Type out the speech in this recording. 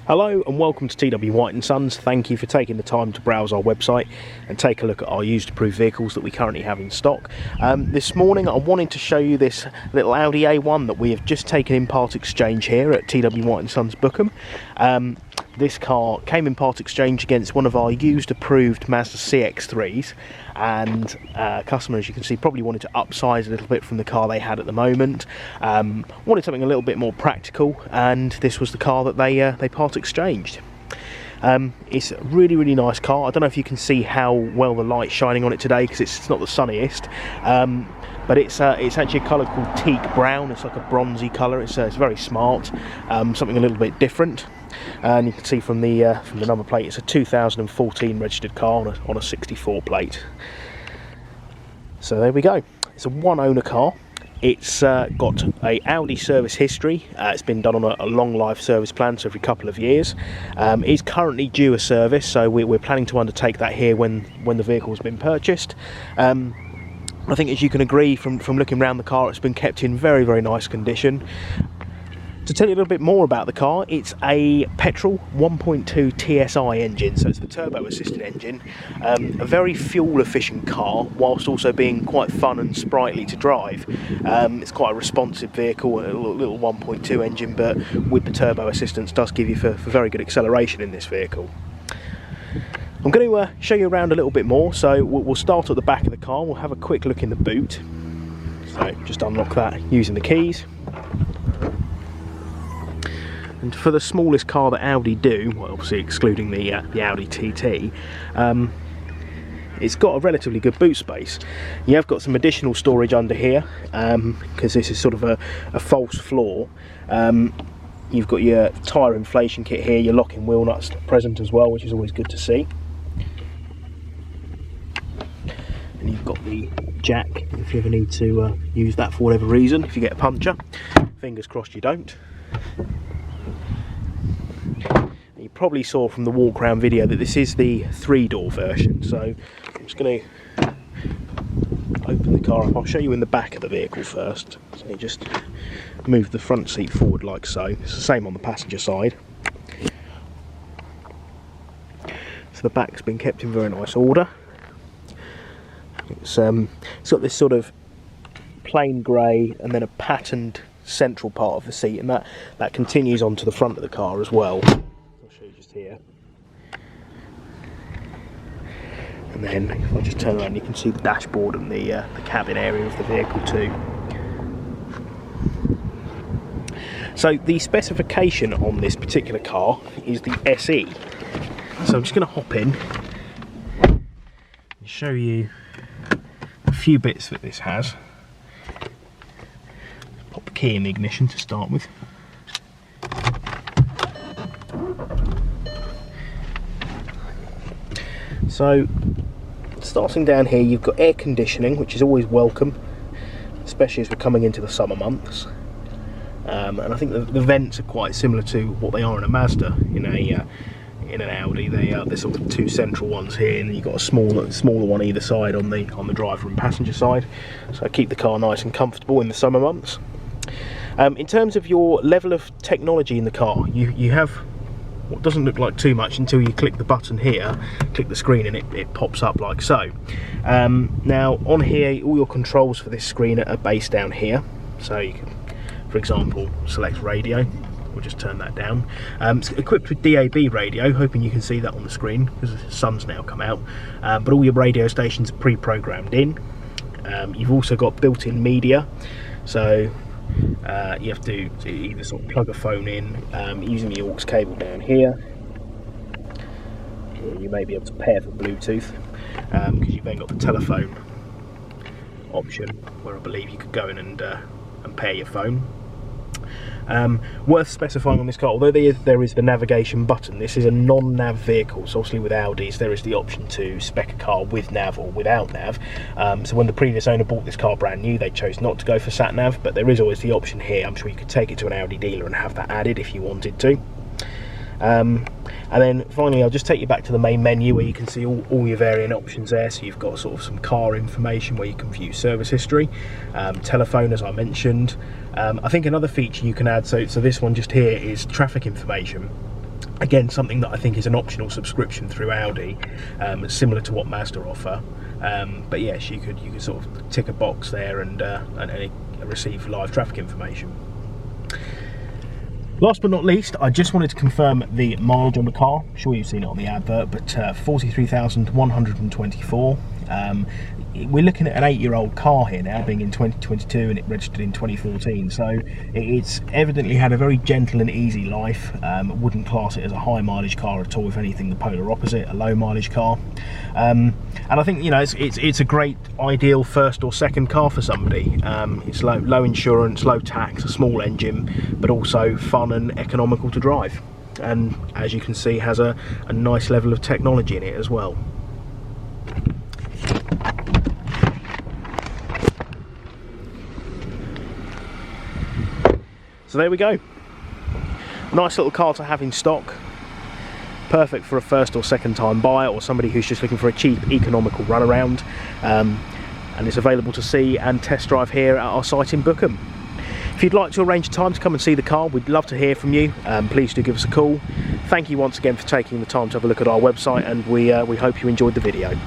Hello and welcome to T.W White Sons. Thank you for taking the time to browse our website and take a look at our used approved vehicles that we currently have in stock. This morning I wanted to show you this little Audi A1 that we have just taken in part exchange here at T.W White Sons Bookham. This car came in part exchange against one of our used approved Mazda CX-3s, and customer, as you can see, probably wanted to upsize a little bit from the car they had at the moment. Wanted something a little bit more practical, and this was the car that they part exchanged. It's a really nice car. I don't know if you can see how well the light's shining on it today because it's not the sunniest, but it's actually a colour called teak brown. It's like a bronzy colour. It's very smart, something a little bit different. And you can see from the number plate, it's a 2014 registered car on a 64 plate. So there we go. It's a one owner car. It's got a Audi service history. It's been done on a long life service plan, so every couple of years. It's currently due a service, so we're planning to undertake that here when the vehicle's been purchased. I think, as you can agree from looking around the car, it's been kept in very nice condition. To tell you a little bit more about the car, it's a petrol 1.2 TFSI engine, so it's the turbo assisted engine. A very fuel efficient car, whilst also being quite fun and sprightly to drive. It's quite a responsive vehicle, a little 1.2 engine, but with the turbo assistance does give you for very good acceleration in this vehicle. I'm going to show you around a little bit more, so we'll start at the back of the car. We'll have a quick look in the boot. So just unlock that using the keys. And for the smallest car that Audi do, well, obviously excluding the Audi TT, it's got a relatively good boot space. You have got some additional storage under here, because this is sort of a false floor. You've got your tyre inflation kit here, your locking wheel nuts present as well, which is always good to see. And you've got the jack if you ever need to use that for whatever reason, if you get a puncture. Fingers crossed you don't. You probably saw from the walk around video that this is the 3-door version, so I'm just going to open the car up. I'll show you in the back of the vehicle first. So you just move the front seat forward like so. It's the same on the passenger side. So the back's been kept in very nice order. It's got this sort of plain grey and then a patterned central part of the seat, and that continues onto the front of the car as well. I'll show you just here. And then if I just turn around, you can see the dashboard and the cabin area of the vehicle too. So the specification on this particular car is the SE. So I'm just going to hop in and show you a few bits that this has. Pop the key in the ignition to start with. So starting down here, you've got air conditioning, which is always welcome, especially as we're coming into the summer months. And I think the vents are quite similar to what they are in a Mazda. In an Audi, they're sort of two central ones here, and you've got a smaller one either side on the driver and passenger side. So keep the car nice and comfortable in the summer months. In terms of your level of technology in the car, you have what doesn't look like too much until you click the button here, click the screen, and it pops up like so. Now on here, all your controls for this screen are based down here. So you can, for example, select radio. We'll just turn that down. It's equipped with DAB radio, hoping you can see that on the screen because the sun's now come out. But all your radio stations are pre-programmed in. You've also got built-in media, so you have to either sort of plug a phone in using the aux cable down here. Or you may be able to pair for Bluetooth because you've then got the telephone option, where I believe you could go in and pair your phone. Worth specifying on this car, although there is the navigation button, this is a non-nav vehicle, so obviously with Audis there is the option to spec a car with nav or without nav. So when the previous owner bought this car brand new, they chose not to go for sat nav, but there is always the option here. I'm sure you could take it to an Audi dealer and have that added if you wanted to. And then finally, I'll just take you back to the main menu where you can see all your varying options there. So you've got sort of some car information where you can view service history, telephone, as I mentioned. I think another feature you can add, so this one just here is traffic information. Again, something that I think is an optional subscription through Audi, similar to what Mazda offer. But yes, you could sort of tick a box there and receive live traffic information. Last but not least, I just wanted to confirm the mileage on the car. I'm sure you've seen it on the advert, but 43,124. We're looking at an 8-year-old car here now, being in 2022, and it registered in 2014. So it's evidently had a very gentle and easy life. Wouldn't class it as a high mileage car at all. If anything, the polar opposite, a low mileage car. And I think, you know, it's a great ideal first or second car for somebody. It's low insurance, low tax, a small engine, but also fun and economical to drive. And as you can see, has a nice level of technology in it as well. So there we go. Nice little car to have in stock. Perfect for a first or second time buyer, or somebody who's just looking for a cheap, economical runaround. And it's available to see and test drive here at our site in Bookham. If you'd like to arrange a time to come and see the car, we'd love to hear from you. Please do give us a call. Thank you once again for taking the time to have a look at our website, and we hope you enjoyed the video.